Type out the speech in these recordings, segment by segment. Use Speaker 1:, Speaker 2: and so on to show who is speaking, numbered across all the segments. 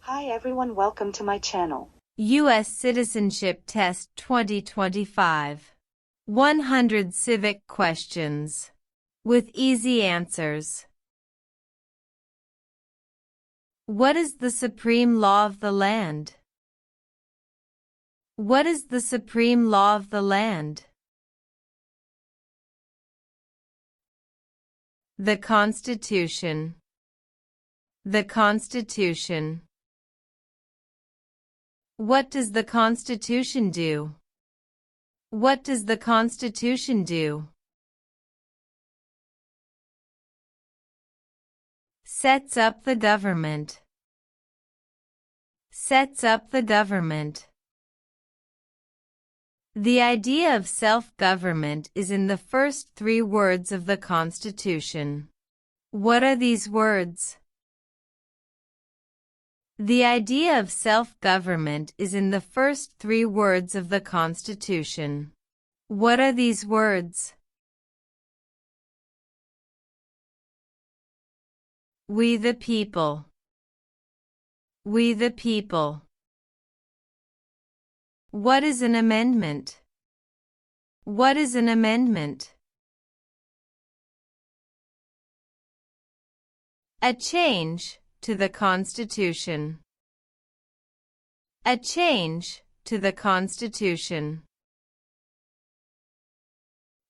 Speaker 1: Hi everyone, welcome to my channel.
Speaker 2: U.S. Citizenship Test 2025. 100 civic questions. With easy answers. What is the supreme law of the land? What is the supreme law of the land? The Constitution. The Constitution. What does the Constitution do? What does the Constitution do? Sets up the government. Sets up the government. The idea of self-government is in the first three words of the Constitution. What are these words? The idea of self-government is in the first three words of the Constitution. What are these words? We the people. We the people. What is an amendment? What is an amendment? A change to the Constitution. A change to the Constitution.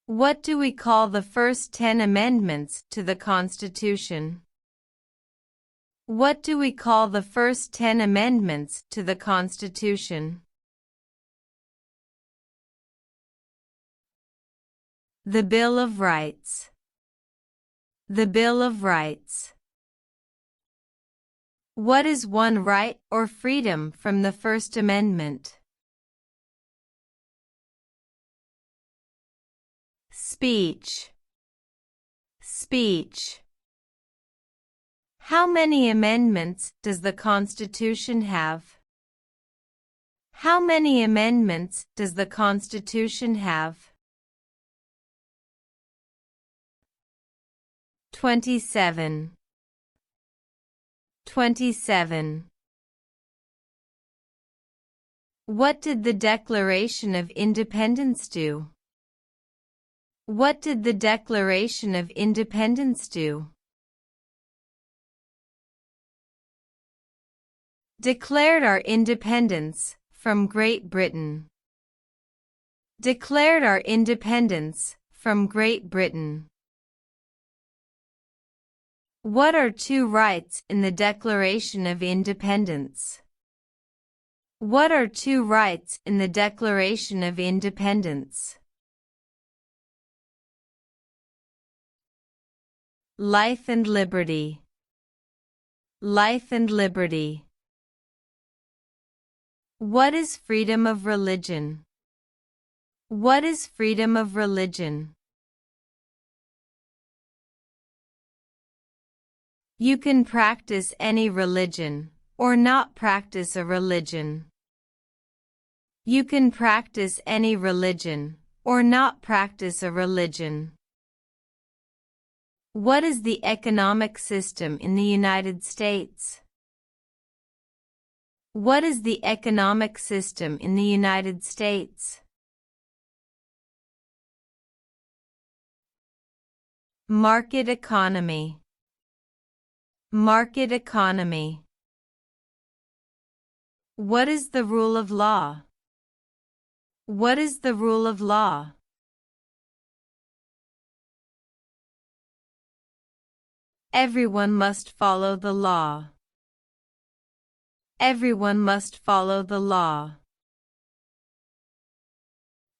Speaker 2: What do we call the first 10 amendments to the Constitution? What do we call the first 10 amendments to the Constitution? The Bill of Rights. The Bill of Rights. What is one right or freedom from the First Amendment? Speech. Speech. How many amendments does the Constitution have? How many amendments does the Constitution have? 27. 27. What did the Declaration of Independence do? What did the Declaration of Independence do? Declared our independence from Great Britain. Declared our independence from Great Britain. What are two rights in the Declaration of Independence? What are two rights in the Declaration of Independence? Life and liberty. Life and liberty. What is freedom of religion? What is freedom of religion? You can practice any religion, or not practice a religion. You can practice any religion, or not practice a religion. What is the economic system in the United States? What is the economic system in the United States? Market economy. Market economy. What is the rule of law? What is the rule of law? Everyone must follow the law. Everyone must follow the law.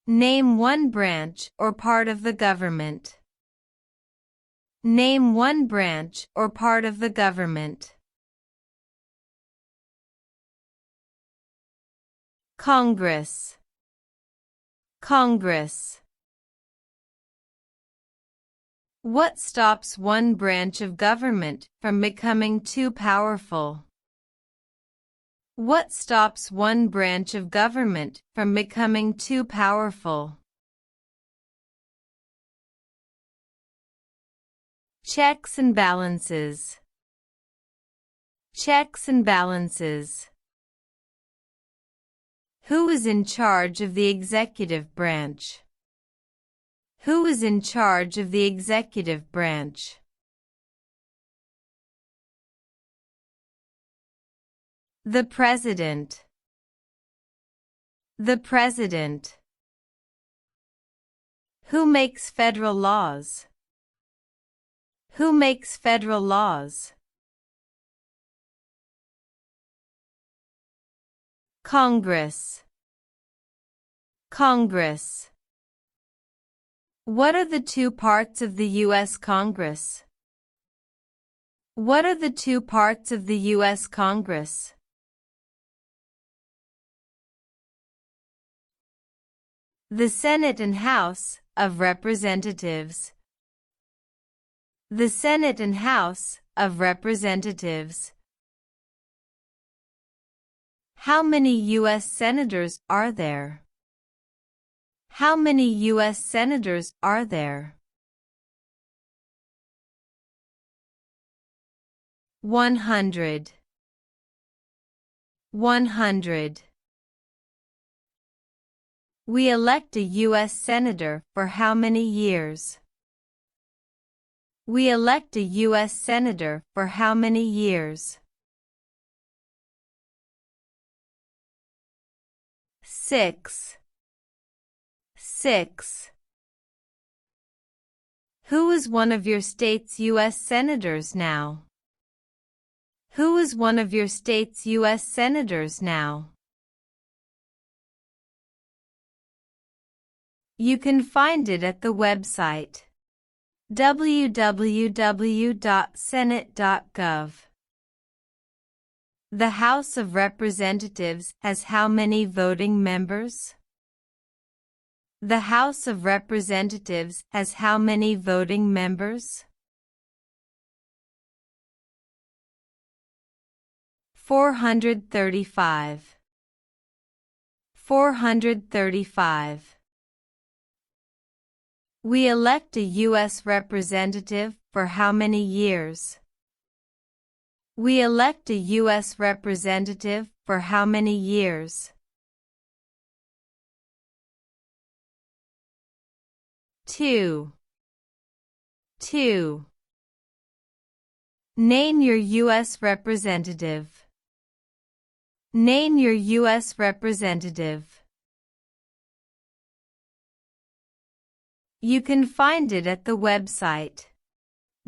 Speaker 2: Name one branch or part of the government. Name one branch or part of the government. Congress. Congress. What stops one branch of government from becoming too powerful? What stops one branch of government from becoming too powerful? Checks and balances. Checks and balances. Who is in charge of the executive branch? Who is in charge of the executive branch? The President. The President. Who makes federal laws? Who makes federal laws? Congress. Congress. What are the two parts of the U.S. Congress? What are the two parts of the U.S. Congress? The Senate and House of Representatives. The Senate and House of Representatives. How many U.S. senators are there? How many U.S. senators are there? 100. 100. We elect a U.S. senator for how many years? We elect a U.S. senator for how many years? 6. 6. Who is one of your state's U.S. senators now? Who is one of your state's U.S. senators now? You can find it at the website www.senate.gov. The House of Representatives has how many voting members? The House of Representatives has how many voting members? 435. 435. We elect a U.S. representative for how many years? We elect a U.S. representative for how many years? 2. 2. Name your U.S. representative. Name your U.S. representative. You can find it at the website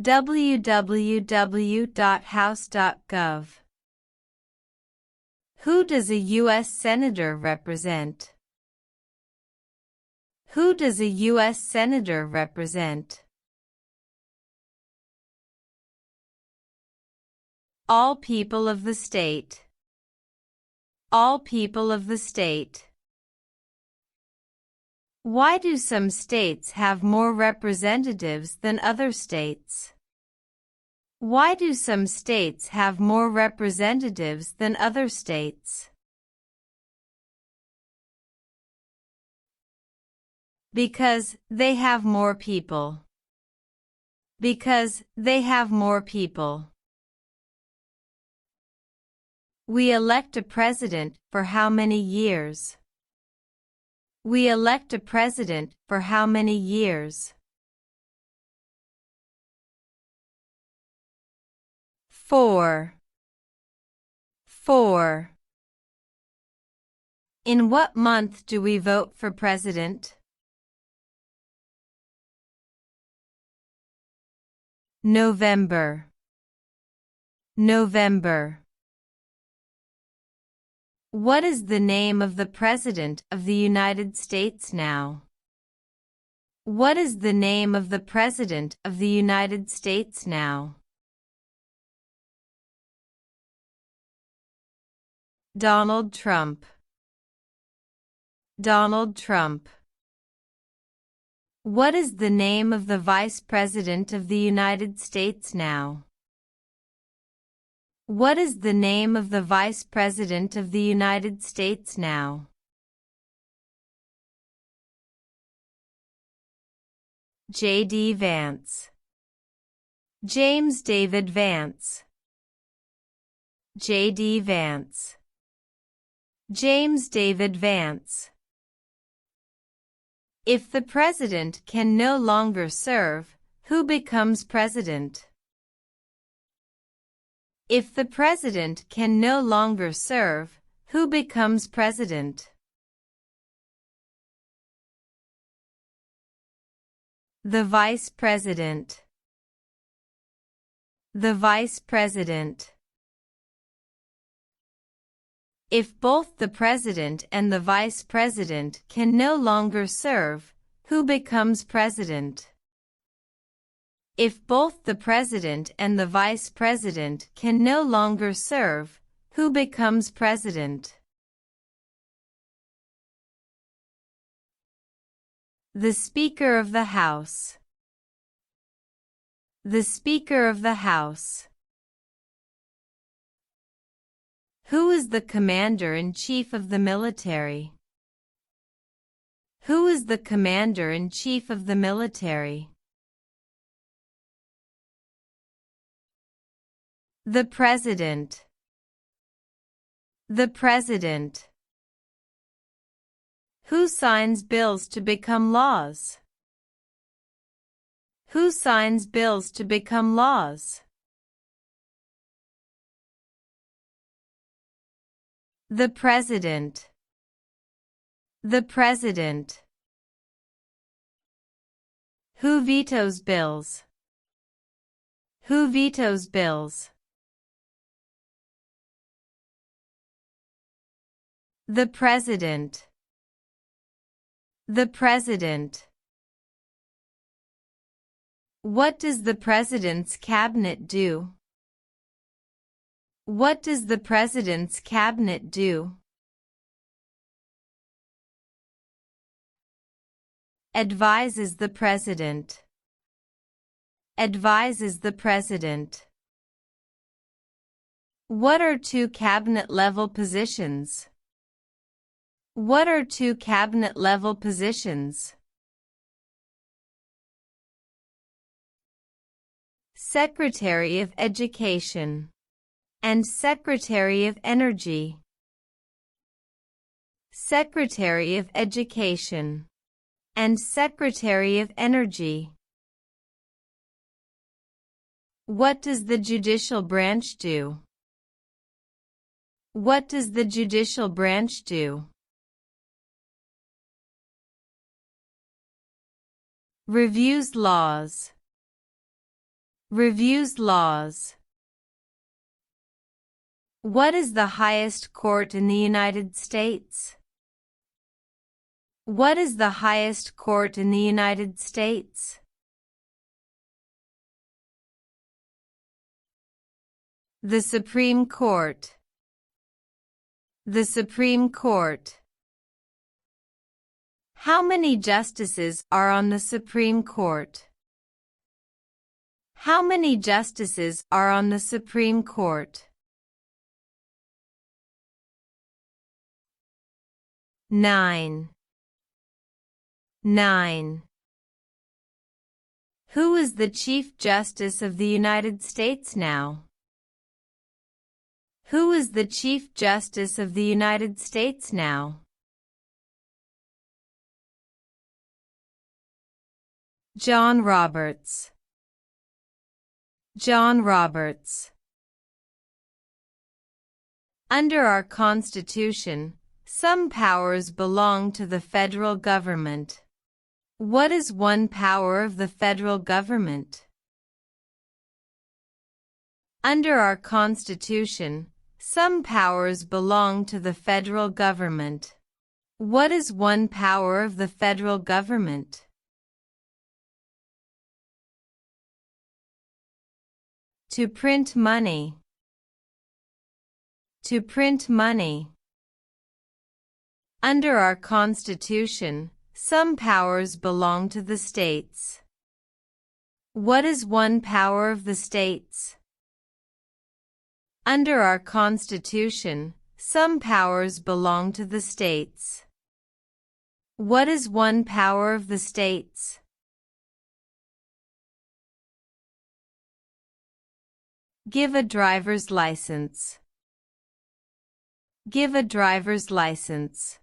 Speaker 2: www.house.gov. Who does a U.S. senator represent? Who does a U.S. senator represent? All people of the state. All people of the state. Why do some states have more representatives than other states? Why do some states have more representatives than other states? Because they have more people. Because they have more people. We elect a president for how many years? We elect a president for how many years? 4. 4. In what month do we vote for president? November. November. What is the name of the President of the United States now? What is the name of the President of the United States now? Donald Trump. Donald Trump. What is the name of the Vice President of the United States now? What is the name of the Vice President of the United States now? J.D. Vance. James David Vance. J.D. Vance. James David Vance. If the president can no longer serve, who becomes president? If the president can no longer serve, who becomes president? The vice president. The vice president. If both the president and the vice president can no longer serve, who becomes president? If both the president and the vice president can no longer serve, who becomes president? The Speaker of the House. The Speaker of the House. Who is the Commander-in-Chief of the military? Who is the Commander-in-Chief of the military? The President. The President. Who signs bills to become laws? Who signs bills to become laws? The President. The President. Who vetoes bills? Who vetoes bills? The President. The President. What does the President's Cabinet do? What does the President's Cabinet do? Advises the President. Advises the President. What are two cabinet-level positions? What are two cabinet-level positions? Secretary of Education and Secretary of Energy. Secretary of Education and Secretary of Energy. What does the judicial branch do? What does the judicial branch do? Reviews laws. Reviews laws. What is the highest court in the United States? What is the highest court in the United States? The Supreme Court. The Supreme Court. How many justices are on the Supreme Court? How many justices are on the Supreme Court? 9. 9. Who is the Chief Justice of the United States now? Who is the Chief Justice of the United States now? John Roberts. John Roberts. Under our Constitution, some powers belong to the federal government. What is one power of the federal government? Under our Constitution, some powers belong to the federal government. What is one power of the federal government? To print money. To print money. Under our Constitution, some powers belong to the states. What is one power of the states? Under our Constitution, some powers belong to the states. What is one power of the states? Give a driver's license. Give a driver's license.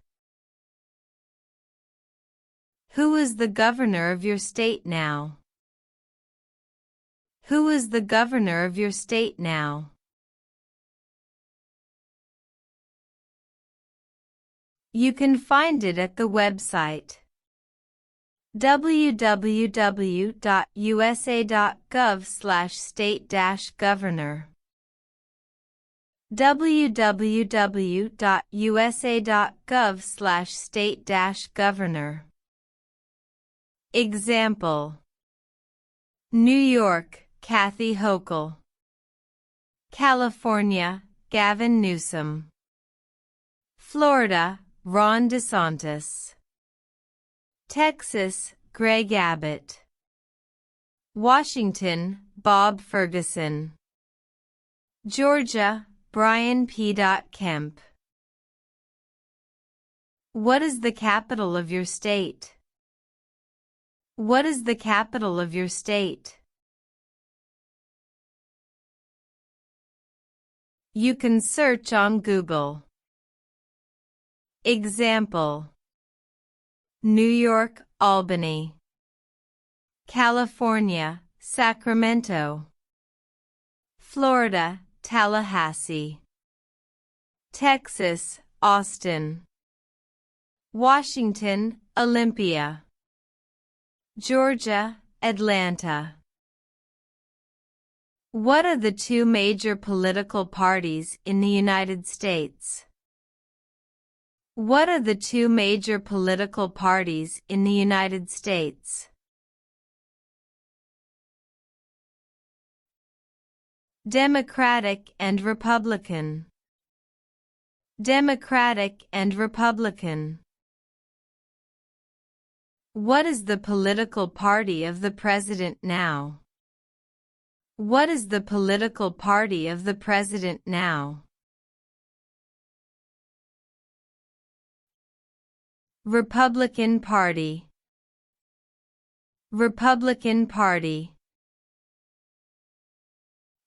Speaker 2: Who is the governor of your state now? Who is the governor of your state now? You can find it at the website www.usa.gov/state-governor. www.usa.gov/state-governor. Example: New York, Kathy Hochul. California, Gavin Newsom. Florida, Ron DeSantis. Texas, Greg Abbott. Washington, Bob Ferguson. Georgia, Brian P. Kemp. What is the capital of your state? What is the capital of your state? You can search on Google. Example: New York, Albany. California, Sacramento. Florida, Tallahassee. Texas, Austin. Washington, Olympia. Georgia, Atlanta. What are the two major political parties in the United States? What are the two major political parties in the United States? Democratic and Republican. Democratic and Republican. What is the political party of the president now? What is the political party of the president now? Republican Party. Republican Party.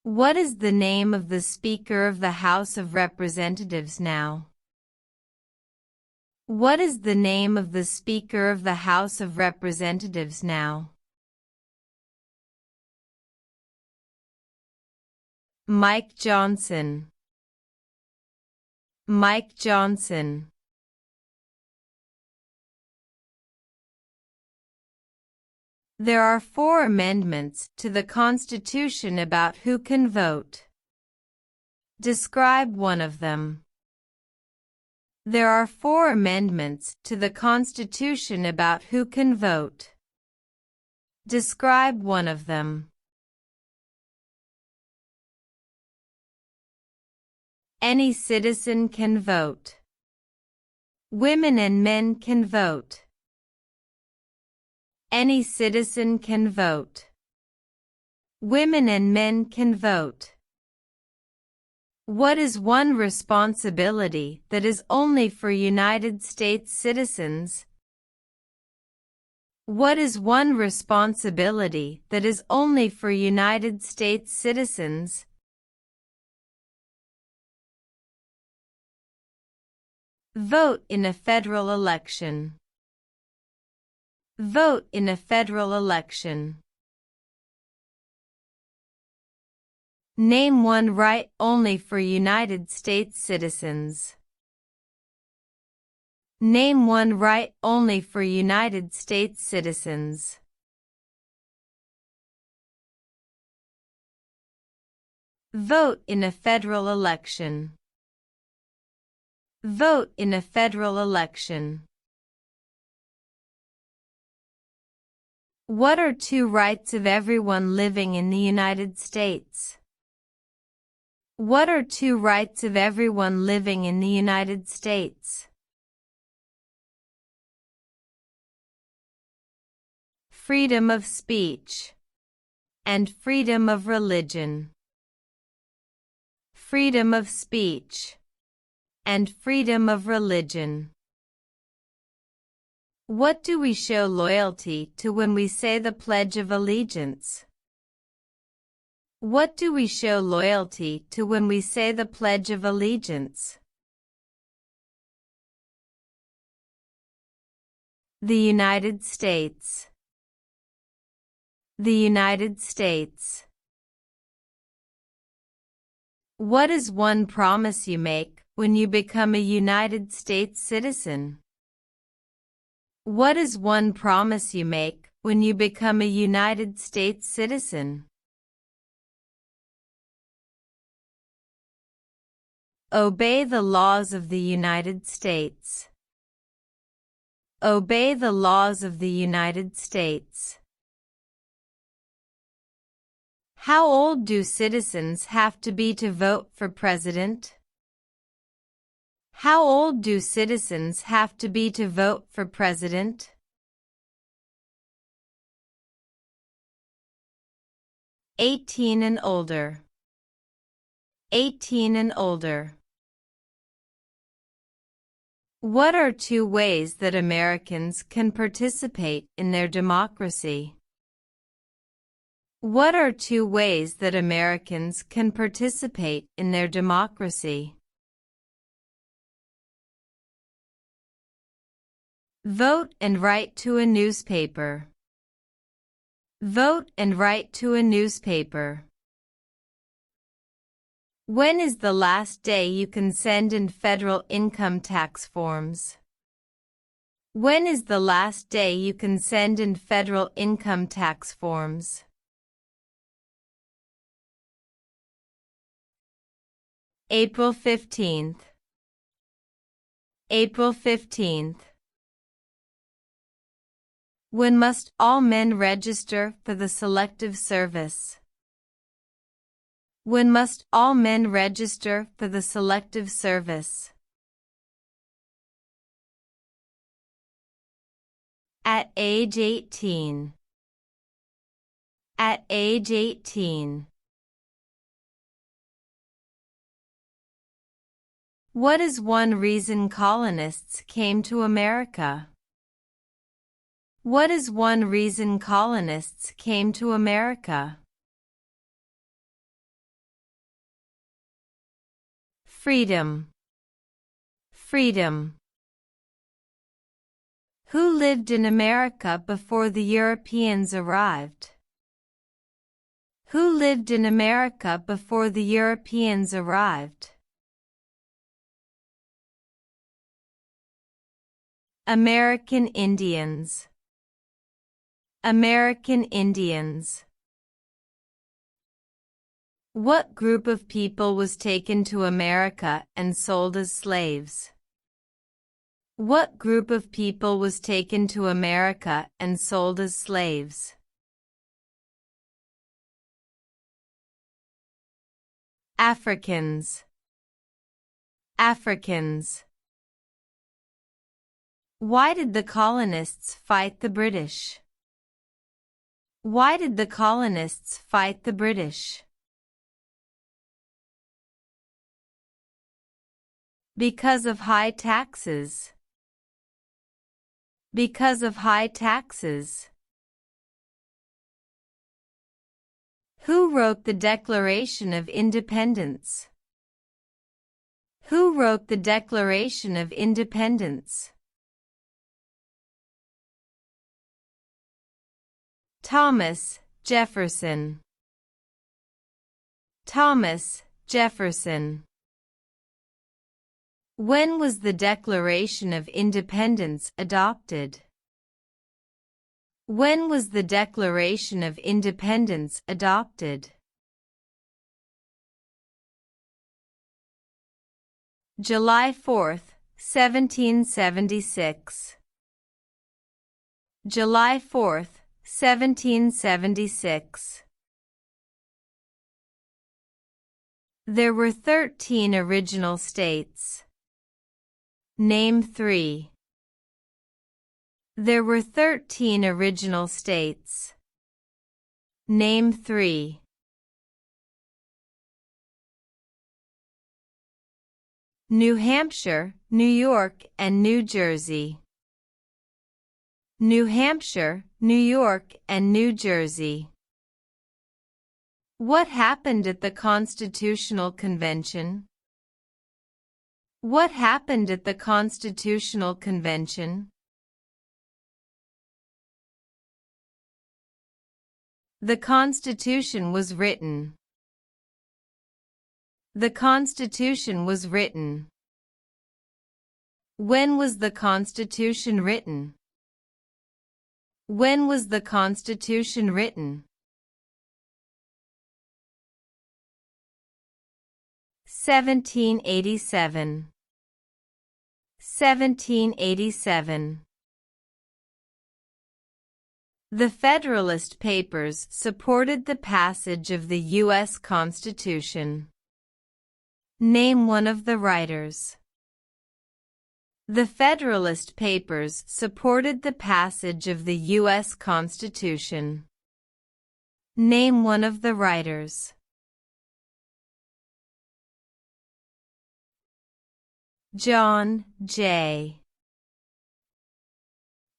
Speaker 2: What is the name of the Speaker of the House of Representatives now? What is the name of the Speaker of the House of Representatives now? Mike Johnson. Mike Johnson. There are 4 amendments to the Constitution about who can vote. Describe one of them. There are 4 amendments to the Constitution about who can vote. Describe one of them. Any citizen can vote. Women and men can vote. Any citizen can vote. Women and men can vote. What is one responsibility that is only for United States citizens? What is one responsibility that is only for United States citizens? Vote in a federal election. Vote in a federal election. Name one right only for United States citizens. Name one right only for United States citizens. Vote in a federal election. Vote in a federal election. What are 2 rights of everyone living in the United States? What are 2 rights of everyone living in the United States? Freedom of speech and freedom of religion. Freedom of speech and freedom of religion. What do we show loyalty to when we say the Pledge of Allegiance? What do we show loyalty to when we say the Pledge of Allegiance? The United States. The United States. What is one promise you make when you become a United States citizen? What is one promise you make when you become a United States citizen? Obey the laws of the United States. Obey the laws of the United States. How old do citizens have to be to vote for president? How old do citizens have to be to vote for president? 18 and older. 18 and older. What are two ways that Americans can participate in their democracy? What are two ways that Americans can participate in their democracy? Vote and write to a newspaper. Vote and write to a newspaper. When is the last day you can send in federal income tax forms? When is the last day you can send in federal income tax forms? April 15th. April 15th. When must all men register for the Selective Service? When must all men register for the Selective Service? At age 18. At age 18. What is one reason colonists came to America? What is one reason colonists came to America? Freedom. Freedom. Who lived in America before the Europeans arrived? Who lived in America before the Europeans arrived? American Indians. American Indians. What group of people was taken to America and sold as slaves? What group of people was taken to America and sold as slaves? Africans. Africans. Why did the colonists fight the British? Why did the colonists fight the British? Because of high taxes. Because of high taxes. Who wrote the Declaration of Independence? Who wrote the Declaration of Independence? Thomas Jefferson. Thomas Jefferson. When was the Declaration of Independence adopted? When was the Declaration of Independence adopted? July 4th, 1776. July 4th, 1776. There were 13 original states. Name 3. There were 13 original states. Name 3. New Hampshire, New York, and New Jersey. New Hampshire, New York, and New Jersey. What happened at the Constitutional Convention? What happened at the Constitutional Convention? The Constitution was written. The Constitution was written. When was the Constitution written? When was the Constitution written? 1787. 1787. The Federalist Papers supported the passage of the U.S. Constitution. Name one of the writers. The Federalist Papers supported the passage of the U.S. Constitution. Name one of the writers. John Jay.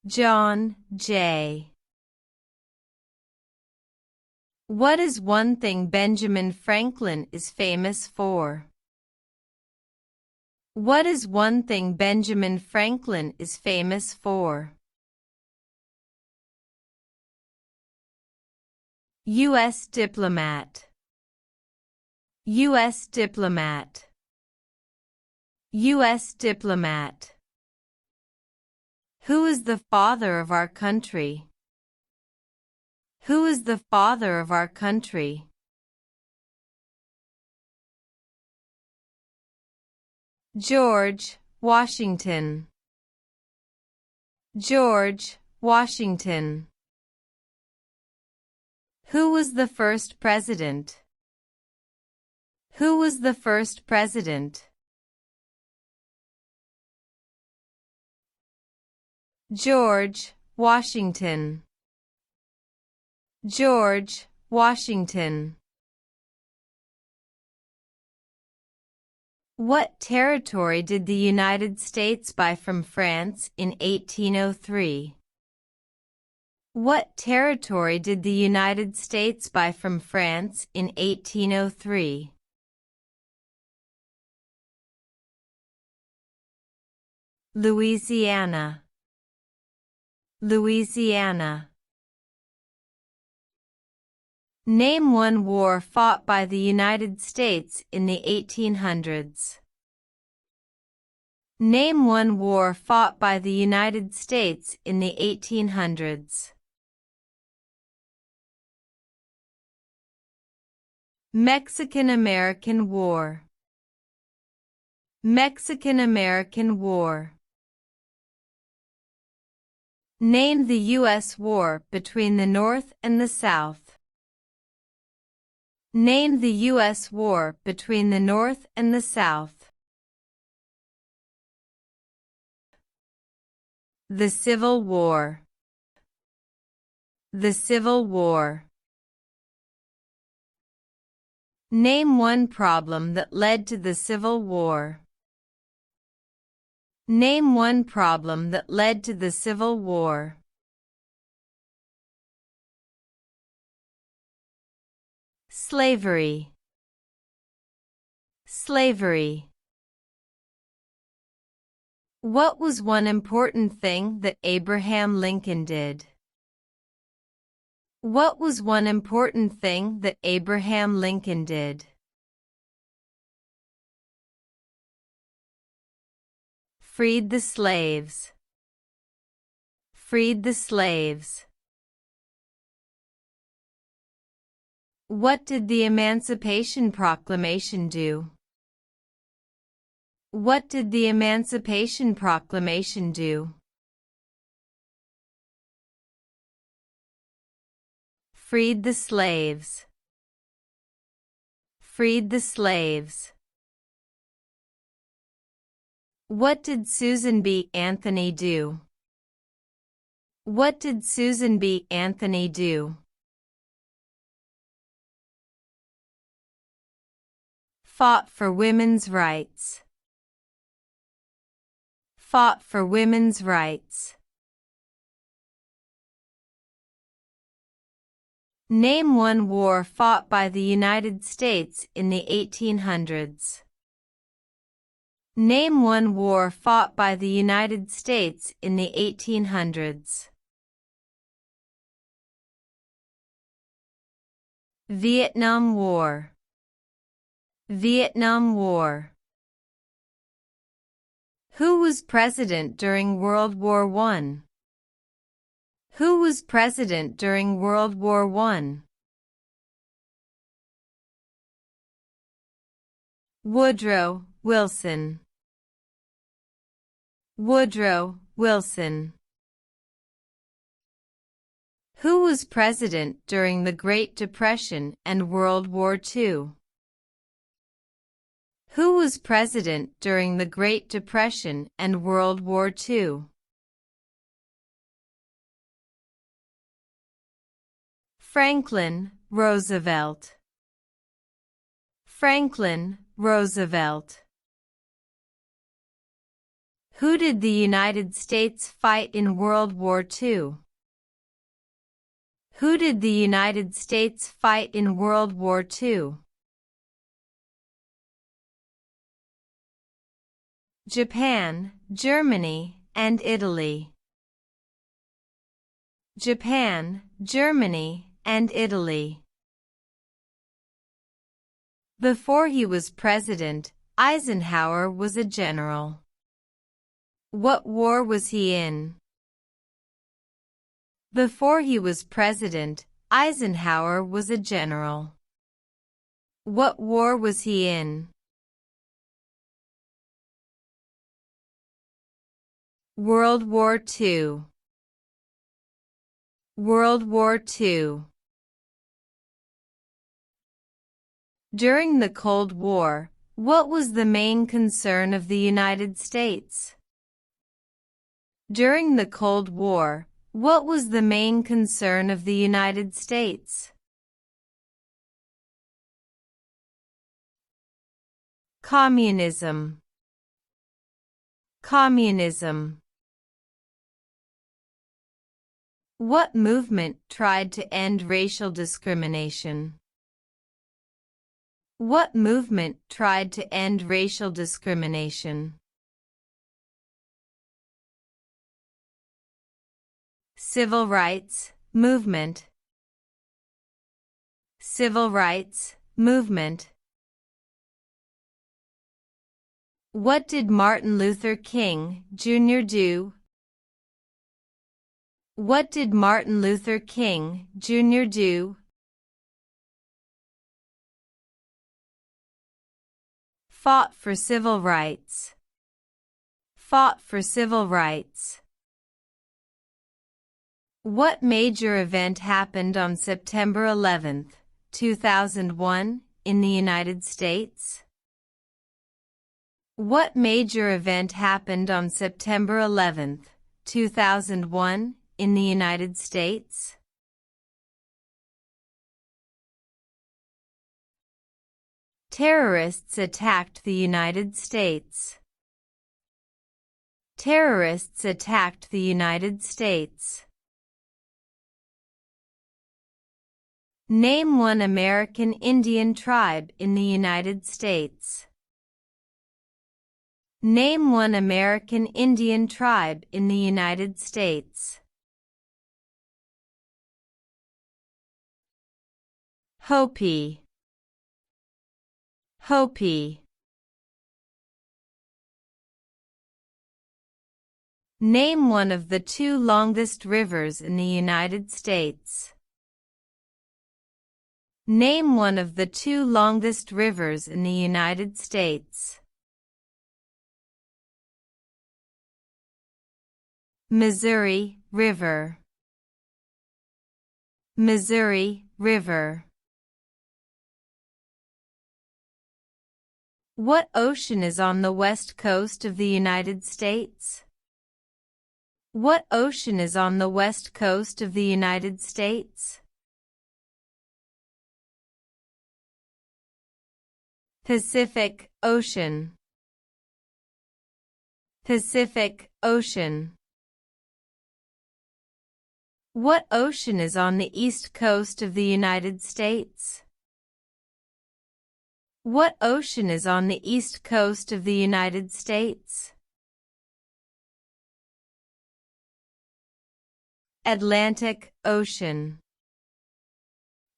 Speaker 2: John Jay. What is one thing Benjamin Franklin is famous for? What is one thing Benjamin Franklin is famous for? U.S. diplomat. U.S. diplomat. U.S. diplomat. Who is the father of our country? Who is the father of our country? George Washington. George Washington. Who was the first president? Who was the first president? George Washington. George Washington. What territory did the United States buy from France in 1803? What territory did the United States buy from France in 1803? Louisiana. Louisiana. Name one war fought by the United States in the 1800s. Name one war fought by the United States in the 1800s. Mexican-American War. Mexican-American War. Name the U.S. war between the North and the South. Name the U.S. war between the North and the South. The Civil War. The Civil War. Name one problem that led to the Civil War. Name one problem that led to the Civil War. Slavery. Slavery. What was one important thing that Abraham Lincoln did? What was one important thing that Abraham Lincoln did? Freed the slaves. Freed the slaves. What did the Emancipation Proclamation do? What did the Emancipation Proclamation do? Freed the slaves. Freed the slaves. What did Susan B. Anthony do? What did Susan B. Anthony do? Fought for women's rights. Fought for women's rights. Name one war fought by the United States in the 1800s. Name one war fought by the United States in the 1800s. Vietnam War. Vietnam War. Who was president during World War I? Who was president during World War I? Woodrow Wilson. Woodrow Wilson. Who was president during the Great Depression and World War II? Who was president during the Great Depression and World War II? Franklin Roosevelt. Franklin Roosevelt. Who did the United States fight in World War II? Who did the United States fight in World War II? Japan, Germany, and Italy. Japan, Germany, and Italy. Before he was president, Eisenhower was a general. What war was he in? Before he was president, Eisenhower was a general. What war was he in? World War II. World War II. During the Cold War, what was the main concern of the United States? During the Cold War, what was the main concern of the United States? Communism. Communism. What movement tried to end racial discrimination? What movement tried to end racial discrimination? Civil rights movement. Civil rights movement. What did Martin Luther King, Jr. do? What did Martin Luther King, Jr. do? Fought for civil rights. Fought for civil rights. What major event happened on September 11, 2001, in the United States? What major event happened on September 11, 2001, in the United States? Terrorists attacked the United States. Terrorists attacked the United States. Name one American Indian tribe in the United States. Name one American Indian tribe in the United States. Hopi. Hopi. Name one of the two longest rivers in the United States. Name one of the two longest rivers in the United States. Missouri River. Missouri River. What ocean is on the west coast of the United States? What ocean is on the west coast of the United States? Pacific Ocean. Pacific Ocean. What ocean is on the east coast of the United States? What ocean is on the east coast of the United States? Atlantic Ocean.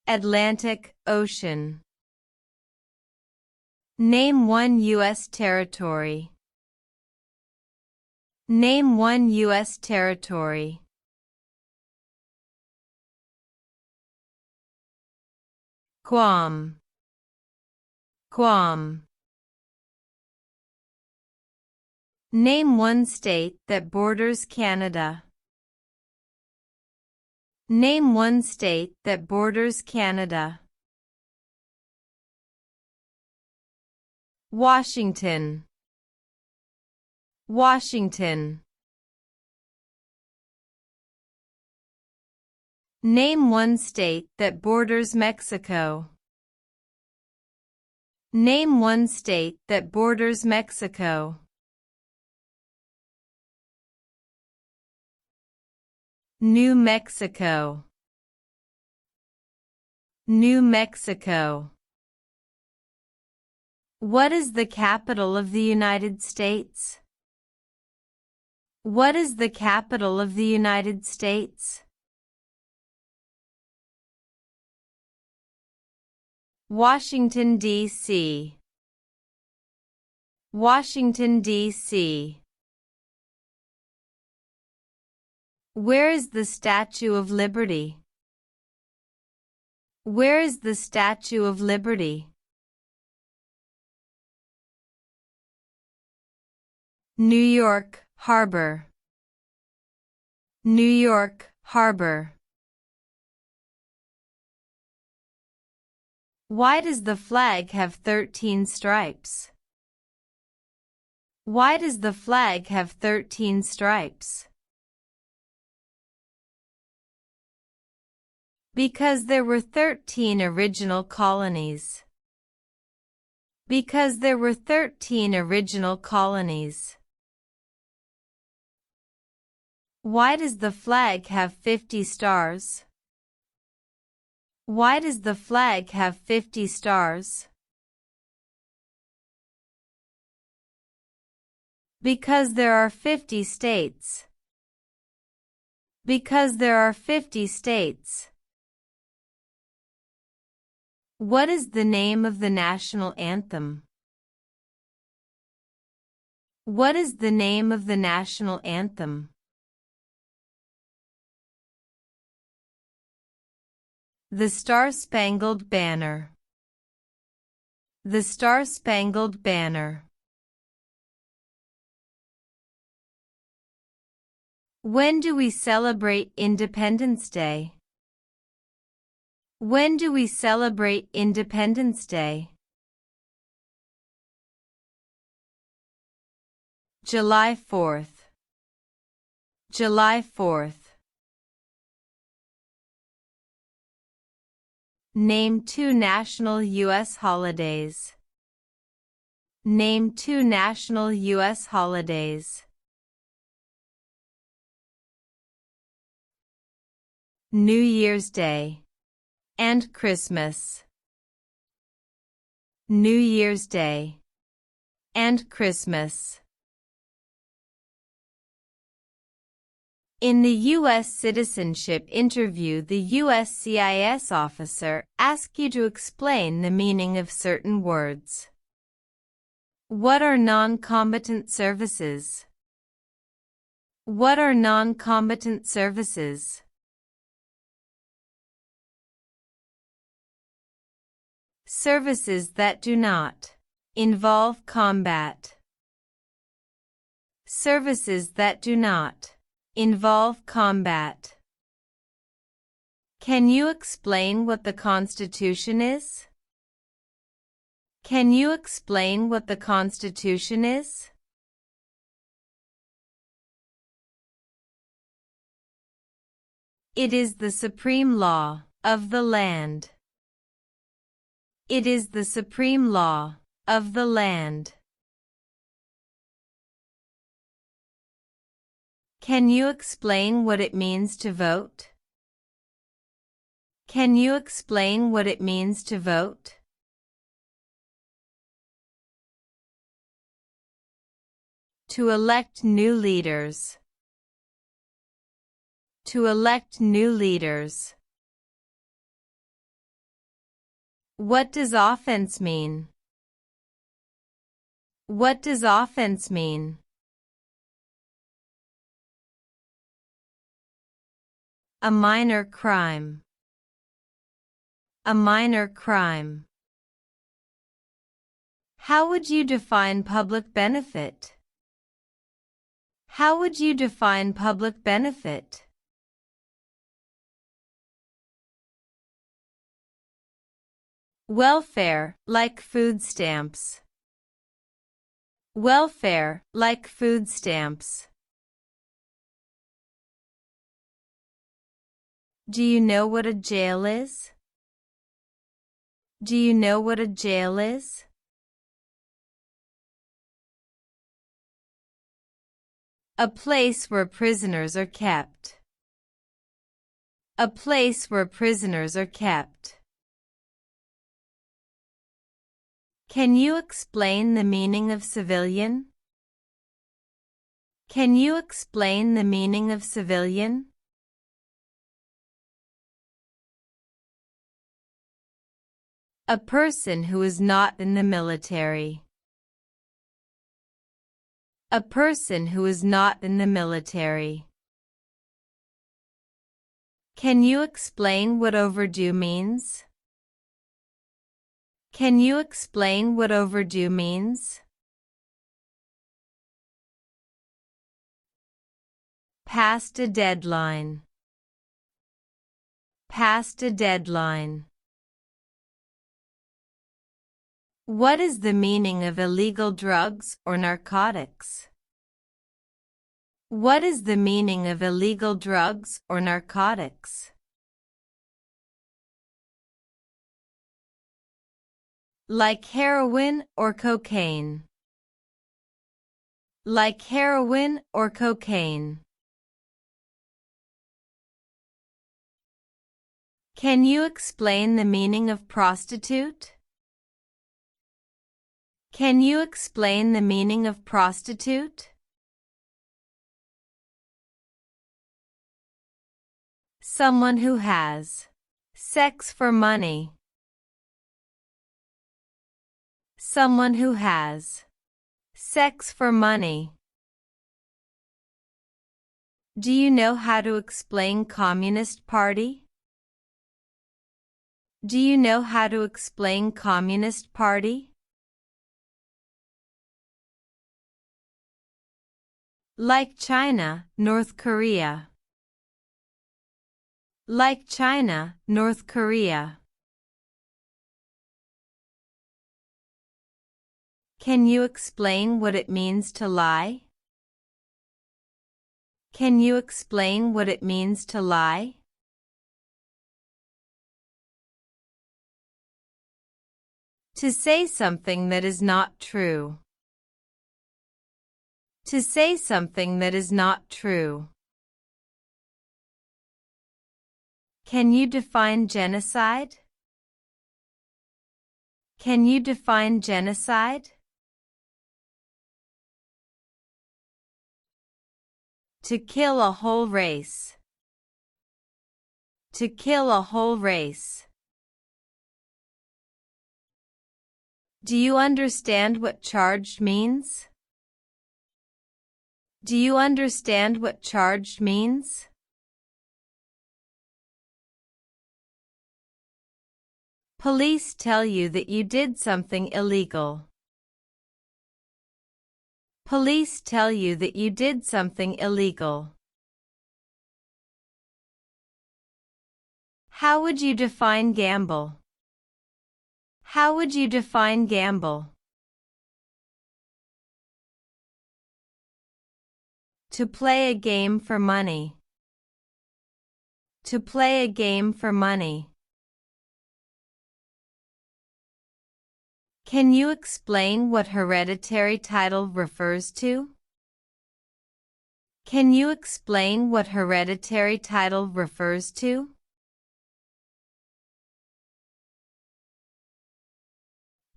Speaker 2: Atlantic Ocean. Name one U.S. territory. Name one U.S. territory. Guam. Guam. Name one state that borders Canada. Name one state that borders Canada. Washington. Washington. Name one state that borders Mexico. Name one state that borders Mexico. New Mexico. New Mexico. What is the capital of the United States? What is the capital of the United States? Washington, D.C. Washington, D.C. Where is the Statue of Liberty? Where is the Statue of Liberty? New York Harbor. New York Harbor. Why does the flag have 13 stripes? Why does the flag have 13 stripes? Because there were 13 original colonies. Because there were 13 original colonies. Why does the flag have 50 stars? Why does the flag have 50 stars? Because there are 50 states. Because there are 50 states. What is the name of the national anthem? What is the name of the national anthem? The Star-Spangled Banner. The Star-Spangled Banner. When do we celebrate Independence Day? When do we celebrate Independence Day? July 4th. July 4th. Name two national U.S. holidays. Name two national U.S. holidays. New Year's Day and Christmas. New Year's Day and Christmas. In the U.S. Citizenship Interview, the USCIS officer asks you to explain the meaning of certain words. What are non-combatant services? What are non-combatant services? Services that do not involve combat. Services that do not involve combat. Can you explain what the Constitution is? Can you explain what the Constitution is? It is the supreme law of the land. It is the supreme law of the land. Can you explain what it means to vote? Can you explain what it means to vote? To elect new leaders. To elect new leaders. What does offense mean? What does offense mean? A minor crime. A minor crime. How would you define public benefit? How would you define public benefit? Welfare, like food stamps. Welfare, like food stamps. Do you know what a jail is? Do you know what a jail is? A place where prisoners are kept. A place where prisoners are kept. Can you explain the meaning of civilian? Can you explain the meaning of civilian? A person who is not in the military. A person who is not in the military. Can you explain what overdue means? Can you explain what overdue means? Past a deadline. Past a deadline. What is the meaning of illegal drugs or narcotics? What is the meaning of illegal drugs or narcotics? Like heroin or cocaine. Like heroin or cocaine. Can you explain the meaning of prostitute? Can you explain the meaning of prostitute? Someone who has sex for money. Someone who has sex for money. Do you know how to explain Communist Party? Do you know how to explain Communist Party? Like China, North Korea. Like China, North Korea. Can you explain what it means to lie? Can you explain what it means to lie? To say something that is not true. To say something that is not true. Can you define genocide? Can you define genocide? To kill a whole race. To kill a whole race. Do you understand what charged means? Do you understand what charged means? Police tell you that you did something illegal. Police tell you that you did something illegal. How would you define gamble? How would you define gamble? To play a game for money. To play a game for money. Can you explain what hereditary title refers to? Can you explain what hereditary title refers to?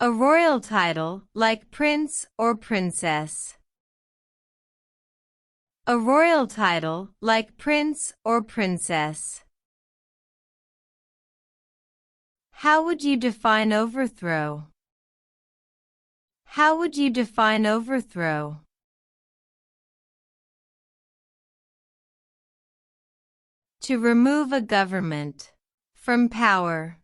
Speaker 2: A royal title, like prince or princess. A royal title, like prince or princess. How would you define overthrow? How would you define overthrow? To remove a government from power.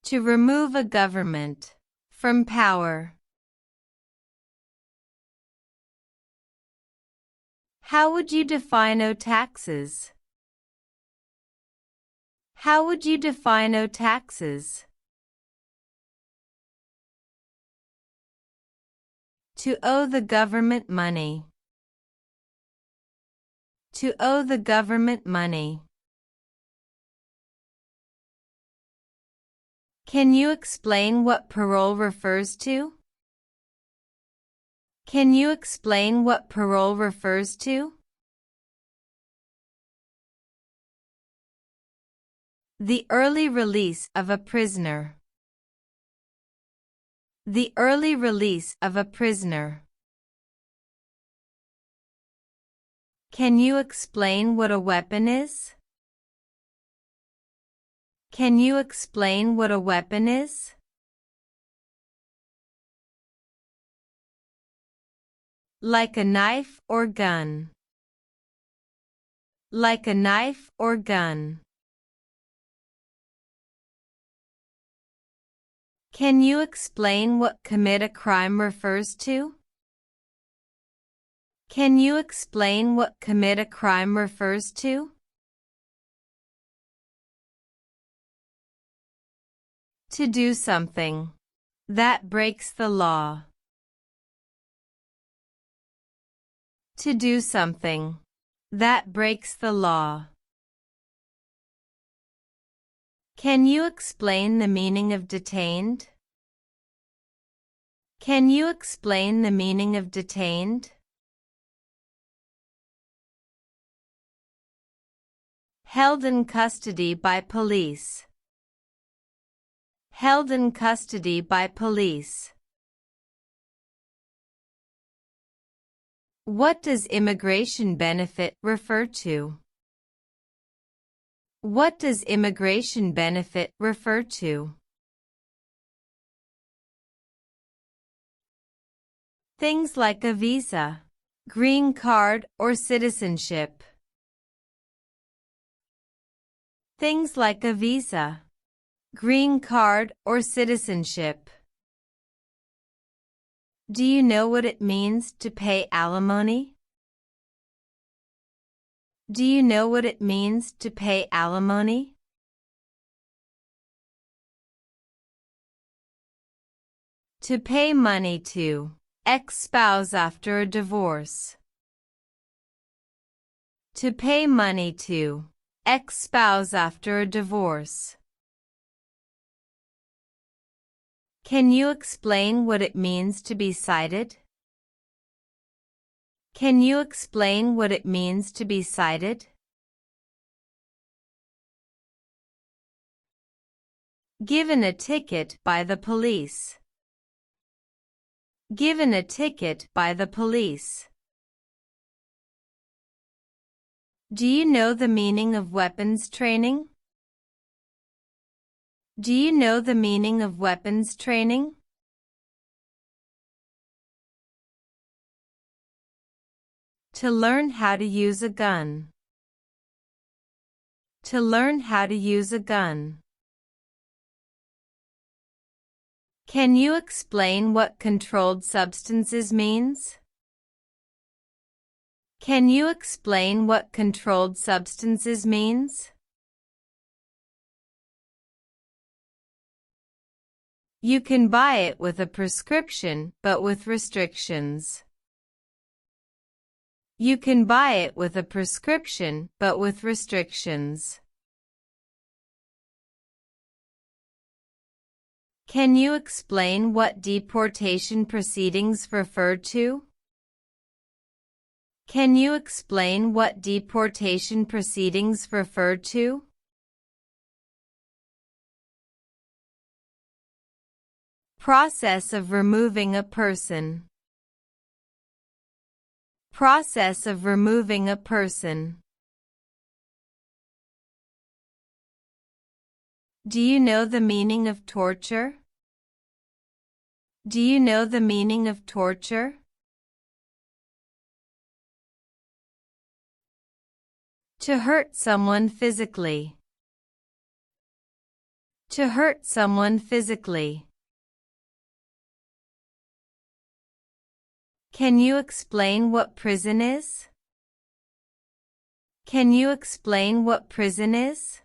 Speaker 2: To remove a government from power. How would you define no taxes? How would you define no taxes? To owe the government money. To owe the government money. Can you explain what parole refers to? Can you explain what parole refers to? The early release of a prisoner. The early release of a prisoner. Can you explain what a weapon is? Can you explain what a weapon is? Like a knife or gun. Like a knife or gun. Can you explain what commit a crime refers to? Can you explain what commit a crime refers to? To do something that breaks the law. To do something that breaks the law. Can you explain the meaning of detained? Can you explain the meaning of detained? Held in custody by police. Held in custody by police. What does immigration benefit refer to? What does immigration benefit refer to? Things like a visa, green card, or citizenship. Things like a visa, green card, or citizenship. Do you know what it means to pay alimony? Do you know what it means to pay alimony? To pay money to ex-spouse after a divorce. To pay money to ex-spouse after a divorce. Can you explain what it means to be cited? Can you explain what it means to be cited? Given a ticket by the police. Given a ticket by the police. Do you know the meaning of weapons training? Do you know the meaning of weapons training? To learn how to use a gun. To learn how to use a gun. Can you explain what controlled substances means? Can you explain what controlled substances means? You can buy it with a prescription, but with restrictions. You can buy it with a prescription, but with restrictions. Can you explain what deportation proceedings refer to? Can you explain what deportation proceedings refer to? Process of removing a person. Process of removing a person. Do you know the meaning of torture? Do you know the meaning of torture? To hurt someone physically. To hurt someone physically. Can you explain what prison is? Can you explain what prison is?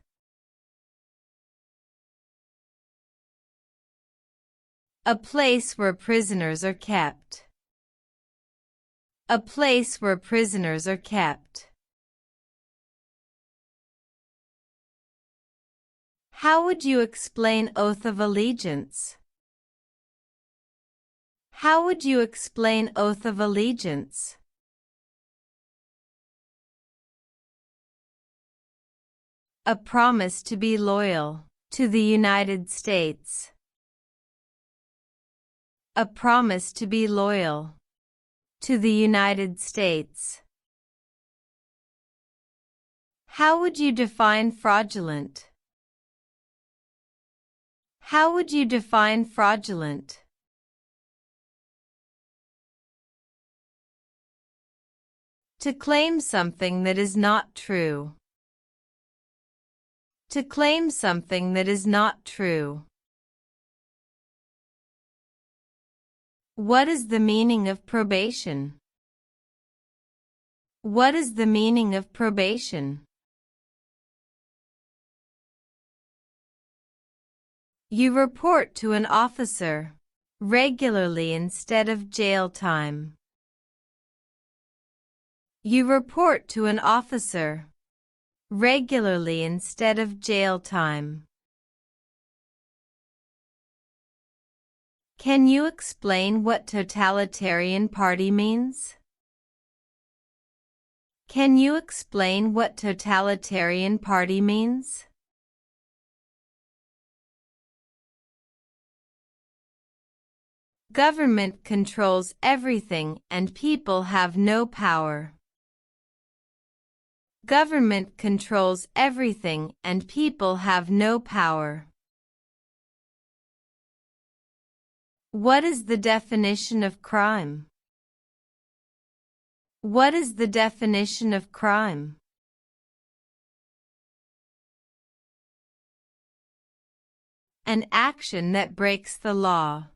Speaker 2: A place where prisoners are kept. A place where prisoners are kept. How would you explain oath of allegiance? How would you explain oath of allegiance? A promise to be loyal to the United States. A promise to be loyal to the United States. How would you define fraudulent? How would you define fraudulent? To claim something that is not true. To claim something that is not true. What is the meaning of probation? What is the meaning of probation? You report to an officer regularly instead of jail time. You report to an officer regularly instead of jail time. Can you explain what totalitarian party means? Can you explain what totalitarian party means? Government controls everything and people have no power. Government controls everything and people have no power. What is the definition of crime? What is the definition of crime? An action that breaks the law.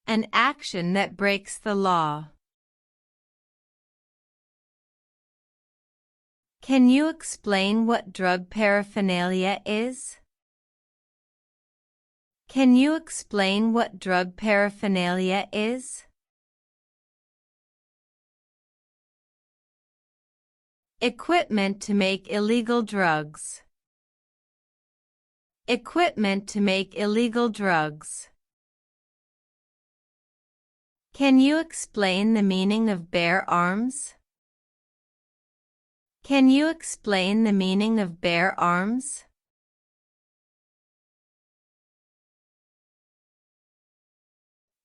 Speaker 2: An action that breaks the law. Can you explain what drug paraphernalia is? Can you explain what drug paraphernalia is? Equipment to make illegal drugs. Equipment to make illegal drugs. Can you explain the meaning of bear arms? Can you explain the meaning of bear arms?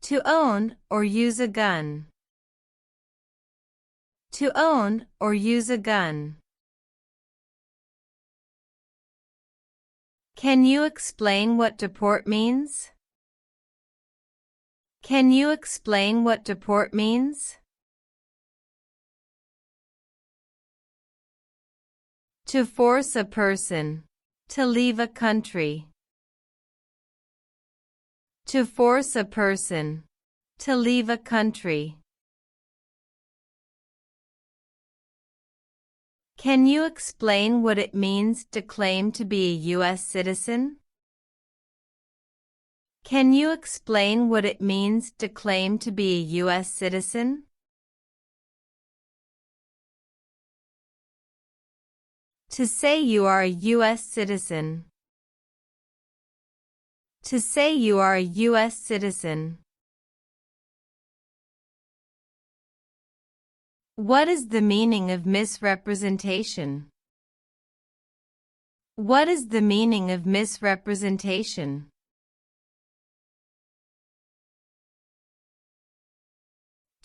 Speaker 2: To own or use a gun. To own or use a gun. Can you explain what deport means? Can you explain what deport means? To force a person to leave a country. To force a person to leave a country. Can you explain what it means to claim to be a U.S. citizen? Can you explain what it means to claim to be a U.S. citizen? To say you are a U.S. citizen. To say you are a U.S. citizen. What is the meaning of misrepresentation? What is the meaning of misrepresentation?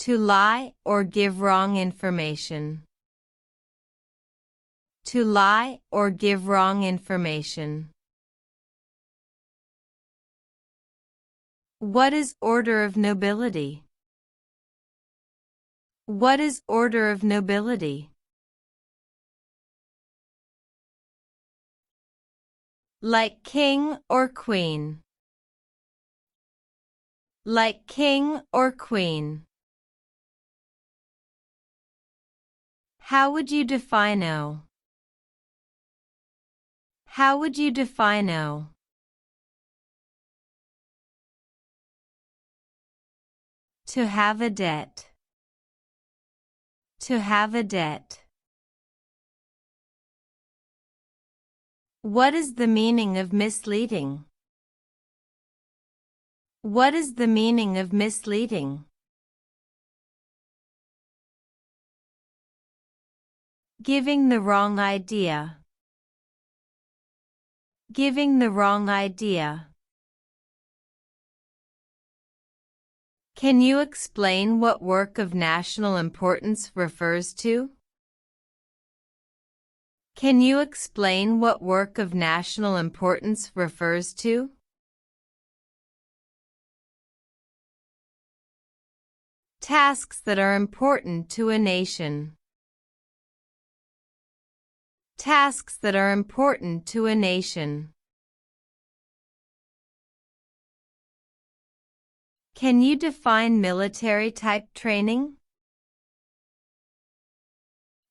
Speaker 2: To lie or give wrong information. To lie or give wrong information. What is order of nobility? What is order of nobility? Like king or queen. Like king or queen. How would you define O? How would you define O? To have a debt. To have a debt. What is the meaning of misleading? What is the meaning of misleading? Giving the wrong idea. Giving the wrong idea. Can you explain what work of national importance refers to? Can you explain what work of national importance refers to? Tasks that are important to a nation. Tasks that are important to a nation. Can you define military type training?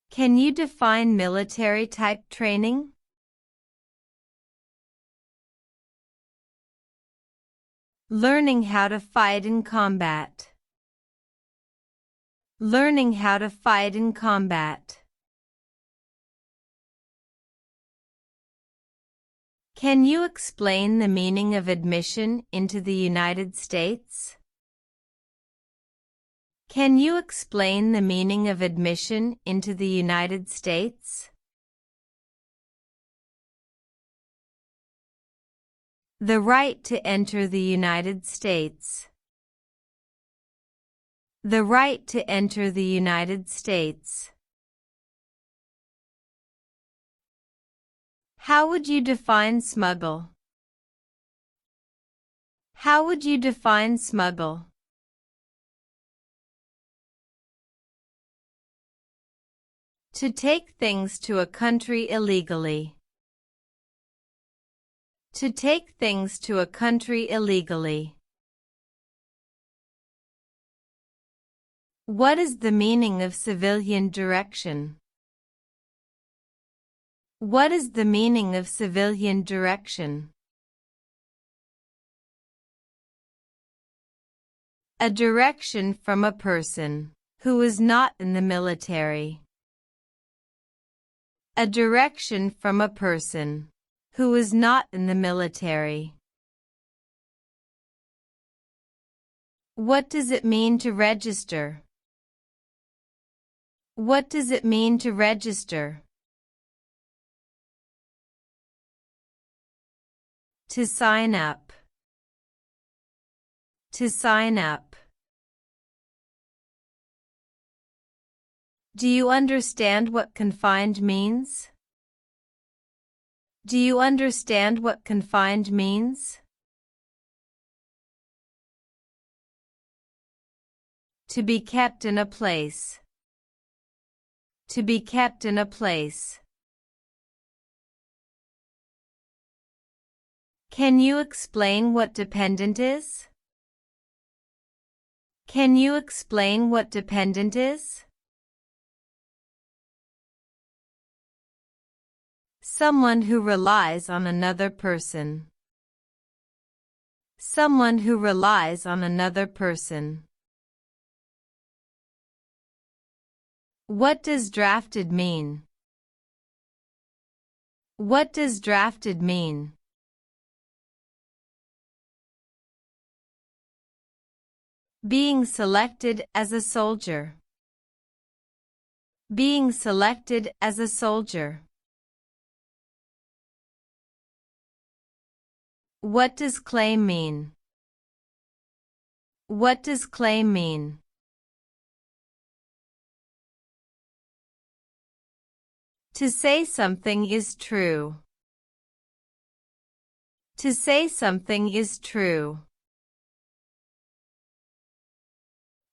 Speaker 2: Can you define military type training? Learning how to fight in combat. Learning how to fight in combat. Can you explain the meaning of admission into the United States? Can you explain the meaning of admission into the United States? The right to enter the United States. The right to enter the United States. How would you define smuggle? How would you define smuggle? To take things to a country illegally. To take things to a country illegally. What is the meaning of civilian direction? What is the meaning of civilian direction? A direction from a person who is not in the military. A direction from a person who is not in the military. What does it mean to register? What does it mean to register? To sign up. To sign up. Do you understand what confined means? Do you understand what confined means? To be kept in a place. To be kept in a place. Can you explain what dependent is? Can you explain what dependent is? Someone who relies on another person. Someone who relies on another person. What does drafted mean? What does drafted mean? Being selected as a soldier. Being selected as a soldier. What does claim mean? What does claim mean? To say something is true. To say something is true.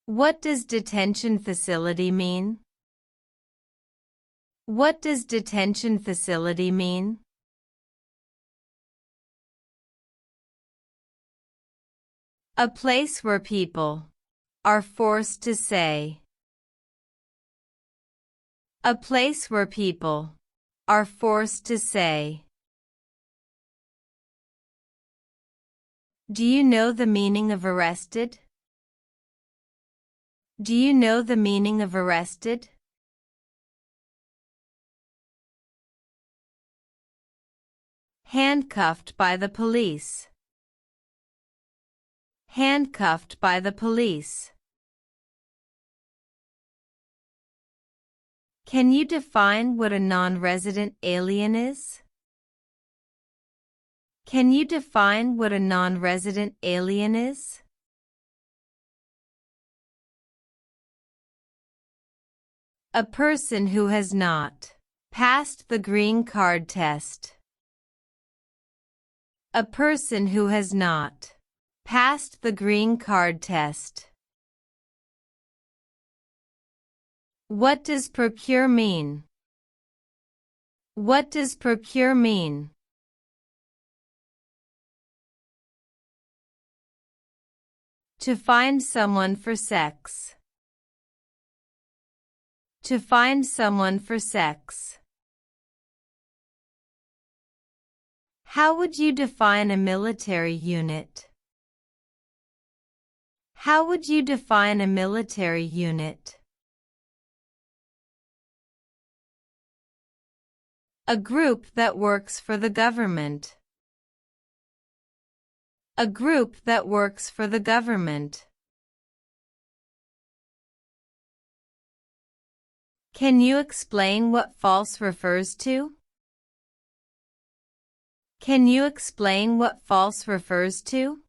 Speaker 2: What does detention facility mean? What does detention facility mean? A place where people are forced to stay. A place where people are forced to stay. Do you know the meaning of arrested? Do you know the meaning of arrested? Handcuffed by the police. Handcuffed by the police. Can you define what a non-resident alien is? Can you define what a non-resident alien is? A person who has not passed the green card test. A person who has not passed the green card test. What does procure mean? What does procure mean? To find someone for sex. To find someone for sex. How would you define a military unit? How would you define a military unit? A group that works for the government. A group that works for the government. Can you explain what false refers to? Can you explain what false refers to?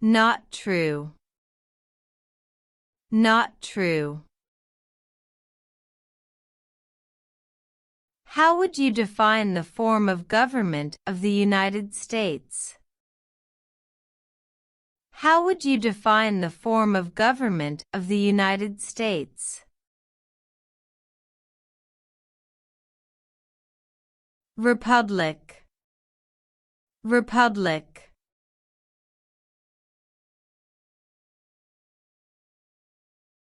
Speaker 2: Not true. Not true. How would you define the form of government of the United States? How would you define the form of government of the United States? Republic. Republic.